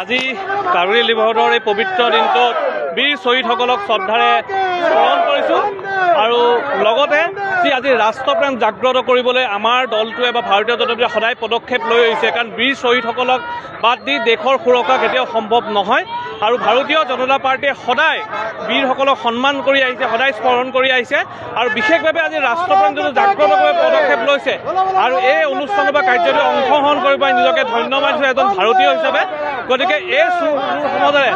আজি কাৰ্গিল দিৱসৰ এই পবিত্ৰ দিনটোত বীৰ শ্বহীদসকলক শ্ৰদ্ধাৰে স্মৰণ কৰিছোঁ আৰু লগতে আজি ৰাষ্ট্ৰপ্ৰেম জাগ্ৰত কৰিবলৈ আমাৰ দলটোৱে বা ভাৰতীয় জনতা পাৰ্টিয়ে সদায় পদক্ষেপ লৈ আহিছে, কাৰণ বীৰ শ্বহীদসকলক বাদ দি দেশৰ সুৰক্ষা কেতিয়াও সম্ভৱ নহয়। আৰু ভাৰতীয় জনতা পাৰ্টিয়ে সদায় বীৰসকলক সন্মান কৰি আহিছে, সদায় স্মৰণ কৰি আহিছে আৰু বিশেষভাৱে আজি ৰাষ্ট্ৰপ্ৰেম যিটো জাগ্ৰত কৰিবলৈ পদক্ষেপ লৈছে আৰু এই অনুষ্ঠান বা কাৰ্যত অংশগ্ৰহণ কৰি পাই নিজকে ধন্যবাদ দিছোঁ এজন ভাৰতীয় হিচাপে। গতিকে এই সমাজেৰে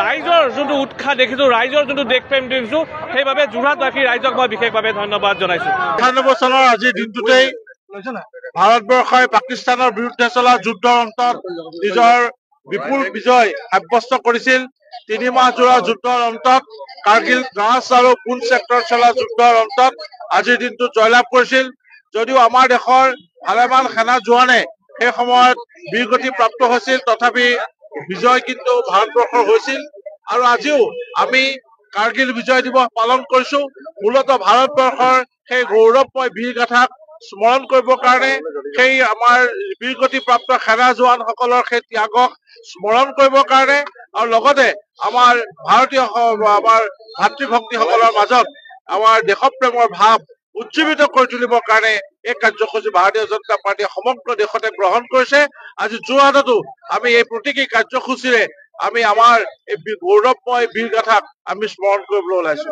ৰাইজৰ যোনটো উৎসাহ দেখিছোঁ, ৰাইজৰ যোনটো দেশপ্ৰেম দেখিছোঁ, সেইবাবে যোৰহাটবাসী ৰাইজক মই বিশেষভাৱে ধন্যবাদ জনাইছোঁ। ৯৮ চনৰ আজিৰ দিনটোতেই ভাৰতবৰ্ষই পাকিস্তানৰ বিৰুদ্ধে চলা যুদ্ধৰ অন্তত নিজৰ বিপুল বিজয় সাব্যস্ত কৰিছিল। ৩ মাহ জোৰা যুদ্ধৰ অন্তত কাৰ্গিল দ্ৰাছ আৰু পুঞ্চ ছেক্টৰত চলা যুদ্ধৰ অন্তত আজিৰ দিনটো জয়লাভ কৰিছিল। যদিও আমাৰ দেশৰ ভালেমান সেনা জোৱানে সেই সময়ত বীৰগতি প্ৰাপ্ত হৈছিল, তথাপি বিজয় কিন্তু ভাৰতবৰ্ষৰ হৈছিল। আৰু আজিও আমি কাৰ্গিল বিজয় দিৱস পালন কৰিছো মূলতঃ ভাৰতবৰ্ষৰ সেই গৌৰৱময় বীৰ গাথাক স্মৰণ কৰিবৰ কাৰণে, সেই আমাৰ বীৰগতি প্ৰাপ্ত সেনা জোৱানসকলৰ সেই ত্যাগক স্মৰণ কৰিবৰ কাৰণে আৰু লগতে আমাৰ ভাৰতীয় আমাৰ ভাতৃভক্তিসকলৰ মাজত আমাৰ দেশপ্ৰেমৰ ভাৱ উজ্জীৱিত কৰি তুলিবৰ কাৰণে এই কাৰ্যসূচী ভাৰতীয় জনতা পাৰ্টীয়ে সমগ্ৰ দেশতে গ্ৰহণ কৰিছে। আজি যোৰহাটতো আমি এই প্ৰতীকী কাৰ্যসূচীৰে আমি আমাৰ এই গৌৰৱময় বীৰ গাথাক আমি স্মৰণ কৰিবলৈ ওলাইছো।